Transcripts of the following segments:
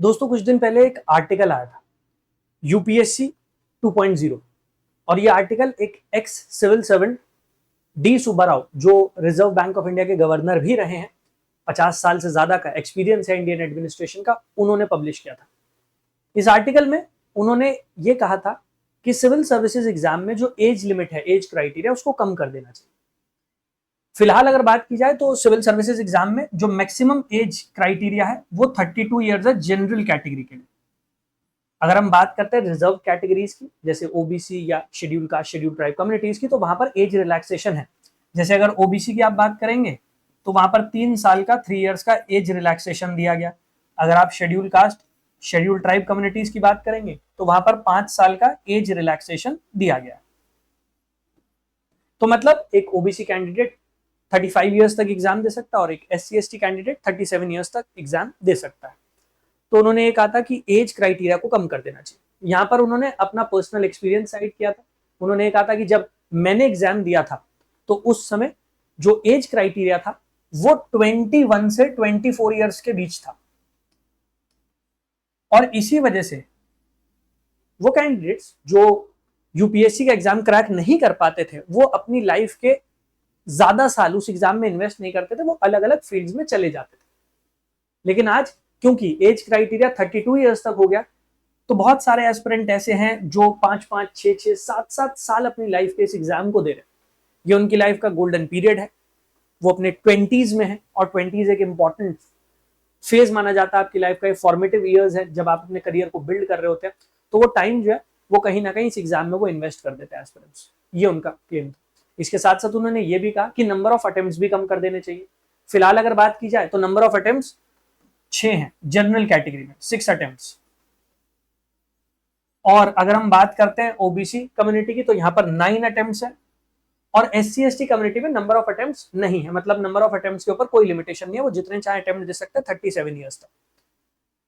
दोस्तों कुछ दिन पहले एक आर्टिकल आया था यूपीएससी 2.0 और ये आर्टिकल एक ex civil servant D Subbarao जो रिजर्व बैंक ऑफ इंडिया के गवर्नर भी रहे हैं, 50 साल से ज्यादा का एक्सपीरियंस है इंडियन एडमिनिस्ट्रेशन का, उन्होंने पब्लिश किया था। इस आर्टिकल में उन्होंने ये कहा था कि सिविल सर्विसेज एग्जाम में जो एज लिमिट है, एज क्राइटेरिया, उसको कम कर देना चाहिए। फिलहाल अगर बात की जाए तो सिविल सर्विसेज एग्जाम में जो मैक्सिमम एज क्राइटेरिया है वो 32 ईयर्स है जनरल कैटेगरी के लिए। अगर हम बात करते हैं रिजर्व कैटेगरीज की, जैसे ओबीसी या schedule caste, schedule tribe communities की, तो वहां पर एज रिलैक्सेशन है। जैसे अगर ओबीसी की आप बात करेंगे तो वहां पर 3 साल का, 3 इयर्स का एज रिलैक्सेशन दिया गया। अगर आप schedule caste, schedule tribe communities की बात करेंगे तो वहां पर 5 साल का एज रिलैक्सेशन दिया गया। तो मतलब एक ओबीसी कैंडिडेट 35 ईयर्स तक एग्जाम दे सकता है और एक SC/ST कैंडिडेट 37 ईयर्स तक एग्जाम दे सकता है। तो उन्होंने ये कहा था कि एज क्राइटेरिया को कम कर देना चाहिए। यहाँ पर उन्होंने अपना पर्सनल एक्सपीरियंस साइड किया था। उन्होंने ये कहा था कि जब मैंने एग्जाम दिया था तो उस समय जो एज क्राइटेरिया था वो 21 से 24 ईयर्स के बीच था, और इसी वजह से वो कैंडिडेट्स जो यूपीएससी का एग्जाम क्रैक नहीं कर पाते थे, वो अपनी लाइफ के ज्यादा साल उस एग्जाम में इन्वेस्ट नहीं करते थे, वो अलग अलग फील्ड्स में चले जाते थे। लेकिन आज क्योंकि एज क्राइटेरिया 32 ईयर्स तक हो गया, तो बहुत सारे एस्पिरेंट ऐसे हैं जो 5-5, 6-6, 7-7 साल अपनी लाइफ के इस एग्जाम को दे रहे हैं। ये उनकी लाइफ का गोल्डन पीरियड है। वो अपने 20s में है, और 20s एक इंपॉर्टेंट फेज माना जाता है आपकी लाइफ का। फॉर्मेटिव ईयर्स है, जब आप अपने करियर को बिल्ड कर रहे होते हैं, तो वो टाइम जो है वो कहीं ना कहीं इस एग्जाम में वो इन्वेस्ट कर देते हैं एस्पिरेंट्स। ये उनका क्लेम था। इसके साथ साथ उन्होंने ये भी कहा कि नंबर ऑफ अटेम्प्ट्स भी कम कर देने चाहिए। फिलहाल अगर बात की जाए तो नंबर ऑफ अटेम्प्ट्स 6 हैं जनरल कैटेगरी में, 6 अटेम्प्ट्स। और अगर हम बात करते हैं ओबीसी कम्युनिटी की तो यहाँ पर 9 अटेम्प्ट्स है, और SC/ST कम्युनिटी में नंबर ऑफ अटेम्प्ट्स नहीं है। मतलब नंबर ऑफ अटेम्प्ट्स के ऊपर कोई लिमिटेशन नहीं है, वो जितने चाहे अटेम्प्ट दे सकते हैं 37 ईयर्स तक।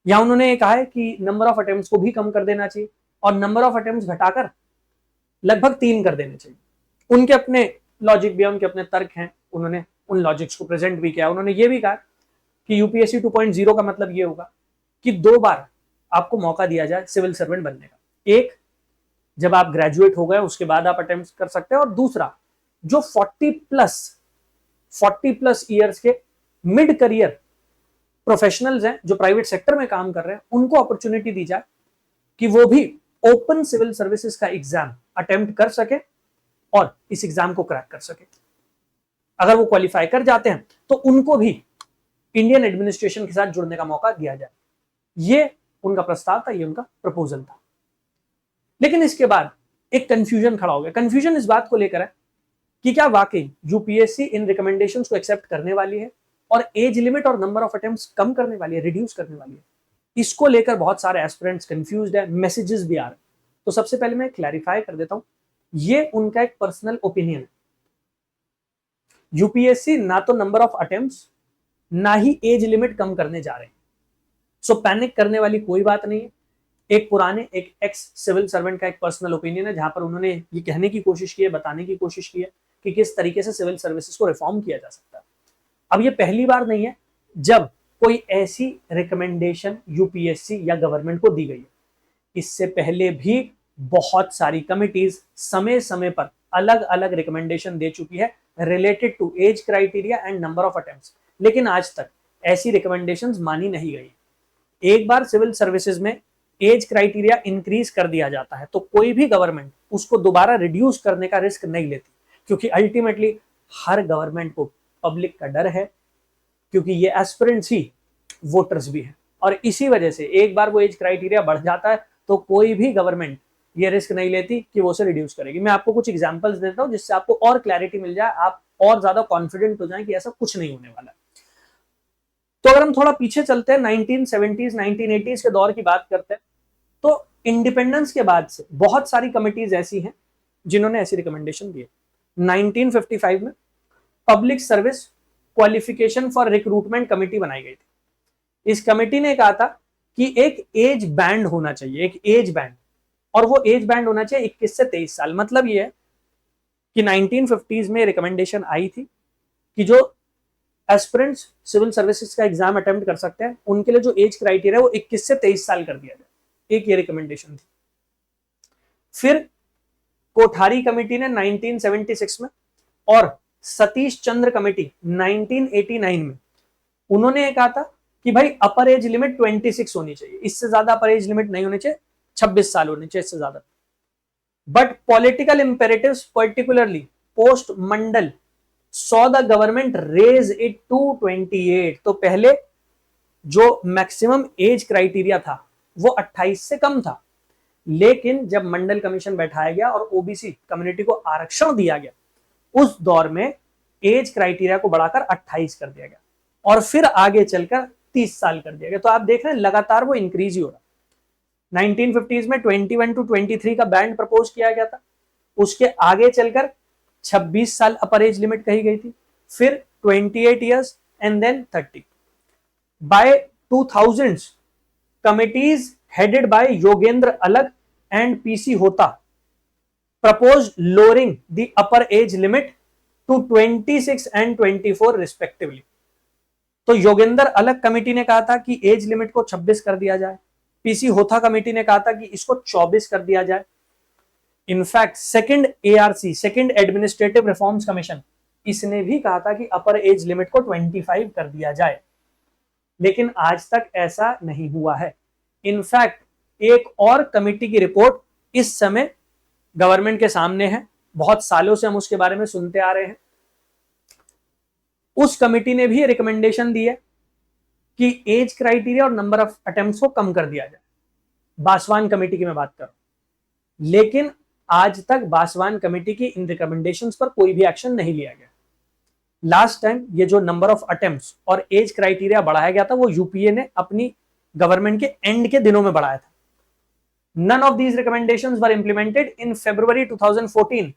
यहाँ उन्होंने ये कहा है कि नंबर ऑफ अटेम्प्ट्स को भी कम कर देना चाहिए, और नंबर ऑफ अटेम्प्ट्स घटाकर लगभग 3 कर देने चाहिए। उनके अपने लॉजिक भी है, उनके अपने तर्क हैं, उन्होंने उन लॉजिक्स को प्रेजेंट भी किया। उन्होंने ये भी कहा कि यूपीएससी 2.0 का मतलब ये होगा कि 2 बार आपको मौका दिया जाए सिविल सर्वेंट बनने का। एक, जब आप ग्रेजुएट हो गए उसके बाद आप अटेम्प्ट कर सकते हैं, और दूसरा जो 40 प्लस ईयर्स के मिड करियर प्रोफेशनल्स हैं जो प्राइवेट सेक्टर में काम कर रहे हैं, उनको अपॉर्चुनिटी दी जाए कि वो भी ओपन सिविल सर्विसेज का एग्जाम अटेम्प्ट कर सके और इस एग्जाम को क्रैक कर सके। अगर वो क्वालिफाई कर जाते हैं तो उनको भी इंडियन एडमिनिस्ट्रेशन के साथ जुड़ने का मौका दिया जाए। ये उनका प्रस्ताव था, ये उनका प्रपोजल था। लेकिन इसके बाद एक कंफ्यूजन खड़ा हो गया। कंफ्यूजन इस बात को लेकर है कि क्या वाकई यूपीएससी इन रिकमेंडेशंस को एक्सेप्ट करने वाली है और एज लिमिट और नंबर ऑफ अटेम्प्ट्स कम करने वाली है, रिड्यूस करने वाली है। इसको लेकर बहुत सारे एस्पिरेंट्स कंफ्यूज्ड है, मैसेजेस भी आ रहे हैं। तो सबसे पहले मैं क्लैरिफाई कर देता हूं, ये उनका एक पर्सनल ओपिनियन है। यूपीएससी ना तो नंबर ऑफ अटेम्प्ट्स ना ही एज लिमिट कम करने जा रहे हैं। सो पैनिक करने वाली कोई बात नहीं है। एक पुराने, एक एक्स सिविल सर्वेंट का एक पर्सनल ओपिनियन है, जहां पर उन्होंने ये कहने की कोशिश की है, बताने की कोशिश की है कि किस तरीके से सिविल सर्विसेज को रिफॉर्म किया जा सकता है। अब ये पहली बार नहीं है जब कोई ऐसी रिकमेंडेशन यूपीएससी या गवर्नमेंट को दी गई है। इससे पहले भी बहुत सारी कमिटीज समय समय पर अलग अलग रिकमेंडेशन दे चुकी है related to age criteria and number of attempts, लेकिन आज तक ऐसी रिकमेंडेशंस मानी नहीं गई। एक बार सिविल सर्विसेज में एज क्राइटेरिया इंक्रीज कर दिया जाता है तो कोई भी गवर्नमेंट उसको दोबारा रिड्यूस करने का रिस्क नहीं लेती, क्योंकि अल्टीमेटली हर गवर्नमेंट को पब्लिक का डर है, क्योंकि ये एस्पिरेंट्स ही वोटर्स भी हैं। और इसी वजह से एक बार वो एज क्राइटेरिया बढ़ जाता है तो कोई भी गवर्नमेंट ये रिस्क नहीं लेती कि वो उसे रिड्यूस करेगी। मैं आपको कुछ एग्जांपल्स देता हूं जिससे आपको और क्लैरिटी मिल जाए, आप और ज्यादा कॉन्फिडेंट हो जाएं कि ऐसा कुछ नहीं होने वाला है। तो अगर हम थोड़ा पीछे चलते हैं, 1970s 1980s के दौर की बात करते हैं, तो इंडिपेंडेंस के बाद से बहुत सारी कमिटीज ऐसी हैं जिन्होंने ऐसी रिकमेंडेशन दी है। 1955 में public service qualification for recruitment committee बनाई गई थी। इस कमेटी ने कहा था कि एक एज बैंड होना चाहिए, एक एज बैंड, और वो एज बैंड होना चाहिए 21 से 23 साल। मतलब ये है कि 1950s में रिकमेंडेशन आई थी कि जो एस्पिरेंट्स सिविल सर्विसेज का एग्जाम अटेम्प्ट कर सकते हैं, उनके लिए जो एज क्राइटेरिया है वो 21 से 23 साल कर दिया जाए, एक ये रिकमेंडेशन थी। फिर कोठारी कमेटी ने 1976 में और सतीश चंद्र कमेटी 1989 में उन्होंने ये कहा था कि भाई अपर एज लिमिट 26 होनी चाहिए, इससे ज्यादा अपर एज लिमिट नहीं होनी चाहिए, 26 साल होनी चाहिए, इससे ज्यादा। But political imperatives particularly post Mandal saw the government raise it to 28। तो पहले जो मैक्सिमम एज क्राइटेरिया था वो 28 से कम था, लेकिन जब मंडल कमीशन बैठाया गया और ओबीसी कम्युनिटी को आरक्षण दिया गया, उस दौर में एज क्राइटेरिया को बढ़ाकर 28 कर दिया गया और फिर आगे चलकर 30 साल कर दिया गया। तो आप देख रहे हैं लगातार वो इंक्रीज ही हो रहा। 1950s में 21 to 23 का बैंड प्रपोज किया गया था, उसके आगे चलकर 26 साल अपर एज लिमिट कही गई थी, फिर 28 years and then 30। By 2000s committees headed by Yogendra Alag and PC Hota proposed lowering the upper age limit to 26 and 24 respectively। तो योगेंद्र अलग कमेटी ने कहा था कि एज लिमिट को 26 कर दिया जाए, पीसी होथा कमेटी ने कहा था कि इसको 24 कर दिया जाए। In fact second ARC, second administrative reforms commission, इसने भी कहा था कि अपर एज लिमिट को 25 कर दिया जाए, लेकिन आज तक ऐसा नहीं हुआ है। इनफैक्ट एक और कमेटी की रिपोर्ट इस समय गवर्नमेंट के सामने है, बहुत सालों से हम उसके बारे में सुनते आ रहे हैं। उस कमेटी ने भी रिकमेंडेशन दी है कि एज क्राइटेरिया और नंबर ऑफ अटेम्प्ट्स को कम कर दिया जाए। बासवान कमेटी की मैं बात कर रहा हूं, लेकिन आज तक बासवान कमेटी की इन रिकमेंडेशंस पर कोई भी एक्शन नहीं लिया गया। लास्ट टाइम ये जो नंबर ऑफ अटेम्प्ट्स और एज क्राइटेरिया बढ़ाया गया था वो यूपीए ने अपनी गवर्नमेंट के एंड के दिनों में बढ़ाया था। None of these recommendations were implemented. In February 2014,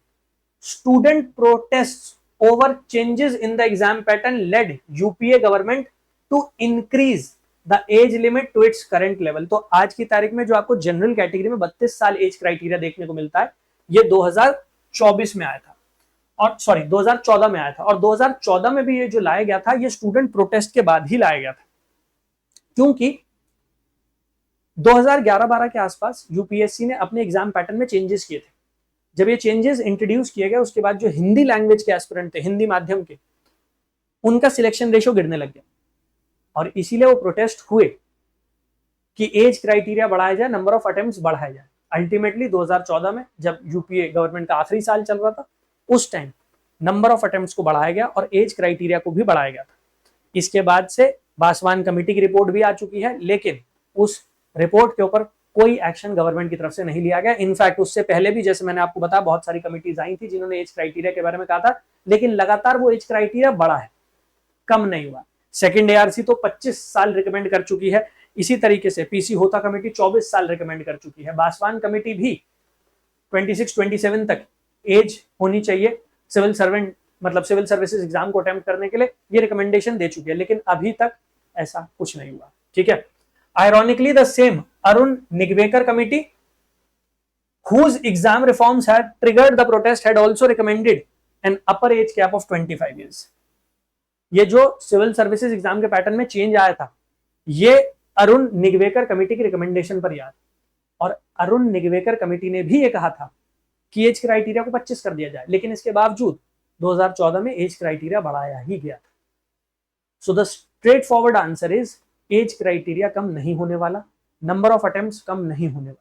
student protests over changes in the exam pattern led UPA government to increase the age limit to its current level। तो आज की तारीख में जो आपको जनरल कैटेगरी में 32 साल एज क्राइटेरिया देखने को मिलता है, ये 2024 में आया था, और सॉरी 2014 में आया था, और 2014 में भी ये जो लाया गया था ये स्टूडेंट प्रोटेस्ट के बाद ही लाया गया था, क्योंकि 2011-12 के आसपास यूपीएससी ने अपने एग्जाम पैटर्न में चेंजेस किए थे। जब ये चेंजेस इंट्रोड्यूस किए गए उसके बाद जो हिंदी लैंग्वेज के एस्पिरेंट थे, हिंदी माध्यम के, उनका सिलेक्शन रेशियो गिरने लग गया, और इसीलिए वो प्रोटेस्ट हुए कि एज क्राइटेरिया बढ़ाया जाए, नंबर ऑफ अटेम्प्ट्स बढ़ाया जाए। अल्टीमेटली 2014 में जब यूपीए गवर्नमेंट का आखिरी साल चल रहा था, उस टाइम नंबर ऑफ अटेम्प्ट्स को बढ़ाया गया और एज क्राइटेरिया को भी बढ़ाया गया था। इसके बाद से बासवान कमेटी की रिपोर्ट भी आ चुकी है, लेकिन उस रिपोर्ट के ऊपर कोई एक्शन गवर्नमेंट की तरफ से नहीं लिया गया। इनफैक्ट उससे पहले भी, जैसे मैंने आपको बताया, बहुत सारी कमिटीज आई थी जिन्होंने एज क्राइटेरिया के बारे में कहा था, लेकिन लगातार वो एज क्राइटेरिया बढ़ा है, कम नहीं हुआ। सेकंड एआरसी तो 25 साल रिकमेंड कर चुकी है, इसी तरीके से पीसी होता कमेटी 24 साल रिकमेंड कर चुकी है, बासवान कमेटी भी 26-27 तक एज होनी चाहिए सिविल सर्वेंट, मतलब सिविल सर्विसेज एग्जाम को अटेम्प्ट करने के लिए, ये रिकमेंडेशन दे चुकी है, लेकिन अभी तक ऐसा कुछ नहीं हुआ। ठीक है। Ironically, the same Arun Nigvekar committee, whose exam reforms had triggered the protest, had also recommended an upper age cap of 25 years। ये जो सिविल सर्विसेज एग्जाम के पैटर्न में चेंज आया था, ये अरुण निगवेकर कमेटी की रिकमेंडेशन पर याद, और अरुण निगवेकर कमेटी ने भी ये कहा था कि एज क्राइटेरिया को 25 कर दिया जाए, लेकिन इसके बावजूद 2014 में एज क्राइटेरिया बढ़ाया ही गया था। So the straightforward answer is age criteria कम नहीं होने वाला, नंबर ऑफ अटेम्प्ट्स कम नहीं होने वाले।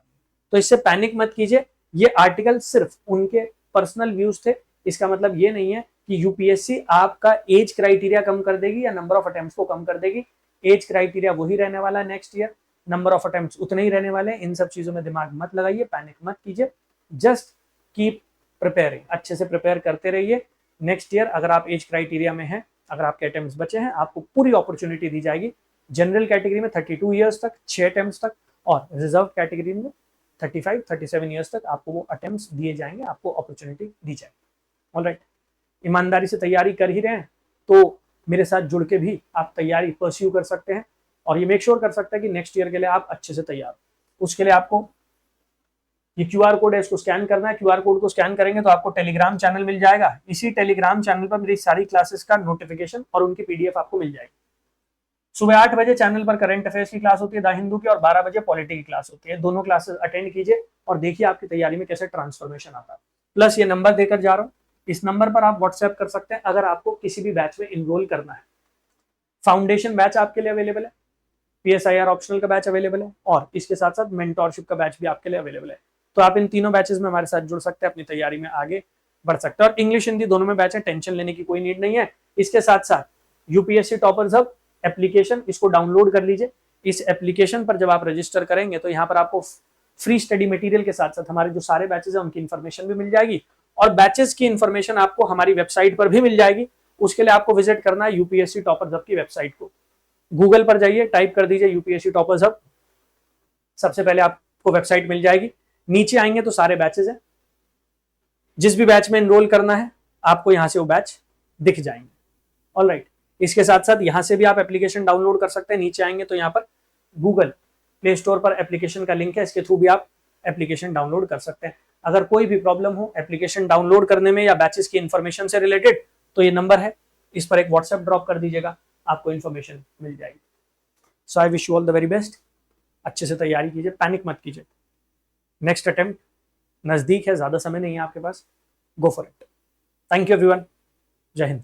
तो इससे पैनिक मत कीजिए, ये आर्टिकल सिर्फ उनके पर्सनल व्यूज थे, इसका मतलब ये नहीं है कि यूपीएससी आपका एज क्राइटेरिया कम कर देगी या नंबर ऑफ अटेम्प्ट्स को कम कर देगी। एज क्राइटेरिया वही रहने वाला है next year, number of attempts उतने ही रहने वाले हैं। इन सब चीजों में दिमाग मत लगाइए, पैनिक मत कीजिए, जस्ट कीप प्रिपेयरिंग, अच्छे से प्रिपेयर करते रहिए। नेक्स्ट ईयर अगर आप एज क्राइटेरिया में हैं, अगर आपके अटेम्प्ट्स बचे हैं, आपको पूरी अपॉर्चुनिटी दी जाएगी। जनरल कैटेगरी में 32 ईयर्स तक 6 अटेम्प्ट्स तक, और रिजर्व कैटेगरी में 35-37 ईयर्स तक आपको वो अटेम्प्ट्स दिए जाएंगे, आपको अपॉर्चुनिटी दी जाएगी। ऑलराइट, ईमानदारी से तैयारी कर ही रहे हैं तो मेरे साथ जुड़ के भी आप तैयारी परस्यू कर सकते हैं, और ये मेक श्योर कर सकते हैं कि नेक्स्ट ईयर के लिए आप अच्छे से तैयार हो। उसके लिए आपको ये क्यूआर कोड है, इसको स्कैन करना है। क्यूआर कोड को स्कैन करेंगे तो आपको टेलीग्राम चैनल मिल जाएगा। इसी टेलीग्राम चैनल पर मेरी सारी क्लासेस का नोटिफिकेशन और उनकी पीडीएफ आपको मिल जाएगी। सुबह 8 बजे चैनल पर करंट अफेयर्स की क्लास होती है द हिंदू की, और 12 बजे पॉलिटी की क्लास होती है। दोनों क्लासेस अटेंड कीजिए और देखिए आपकी तैयारी में कैसे ट्रांसफॉर्मेशन आता है। प्लस ये नंबर देकर जा रहा हूँ, इस नंबर पर आप व्हाट्सएप कर सकते हैं अगर आपको किसी भी बैच में इनरोल करना है। फाउंडेशन बैच आपके लिए अवेलेबल है, PSIR ऑप्शनल का बैच अवेलेबल है, और इसके साथ साथ मेंटोरशिप का बैच भी आपके लिए अवेलेबल है। तो आप इन तीनों बैचेस में हमारे साथ जुड़ सकते हैं, अपनी तैयारी में आगे बढ़ सकते हैं। और इंग्लिश हिंदी दोनों में बैच है, टेंशन लेने की कोई नीड नहीं है। इसके साथ साथ यूपीएससी टॉपर्स हब एप्लीकेशन, इसको डाउनलोड कर लीजिए। इस एप्लीकेशन पर जब आप रजिस्टर करेंगे तो यहाँ पर आपको फ्री स्टडी मटेरियल के साथ साथ हमारे जो सारे बैचेस हैं उनकी इन्फॉर्मेशन भी मिल जाएगी, और बैचेस की इन्फॉर्मेशन आपको हमारी वेबसाइट पर भी मिल जाएगी। उसके लिए आपको विजिट करना है यूपीएससी टॉपर्स हब की वेबसाइट को। गूगल पर जाइए, टाइप कर दीजिए यूपीएससी टॉपर्स हब, सबसे पहले आपको वेबसाइट मिल जाएगी। नीचे आएंगे तो सारे बैचेस हैं, जिस भी बैच में एनरोल करना है आपको यहाँ से वो बैच दिख जाएंगे। ऑलराइट, इसके साथ साथ यहाँ से भी आप एप्लीकेशन डाउनलोड कर सकते हैं। नीचे आएंगे तो यहाँ पर गूगल प्ले स्टोर पर एप्लीकेशन का लिंक है, इसके थ्रू भी आप एप्लीकेशन डाउनलोड कर सकते हैं। अगर कोई भी प्रॉब्लम हो एप्लीकेशन डाउनलोड करने में या बैचेस की इन्फॉर्मेशन से रिलेटेड, तो ये नंबर है, इस पर एक व्हाट्सएप ड्रॉप कर दीजिएगा, आपको इन्फॉर्मेशन मिल जाएगी। So I wish you all the very best. अच्छे से तैयारी कीजिए, पैनिक मत कीजिए। नेक्स्ट अटेम्प्ट नजदीक है, ज्यादा समय नहीं है आपके पास, go for it. Thank you everyone, जय हिंद।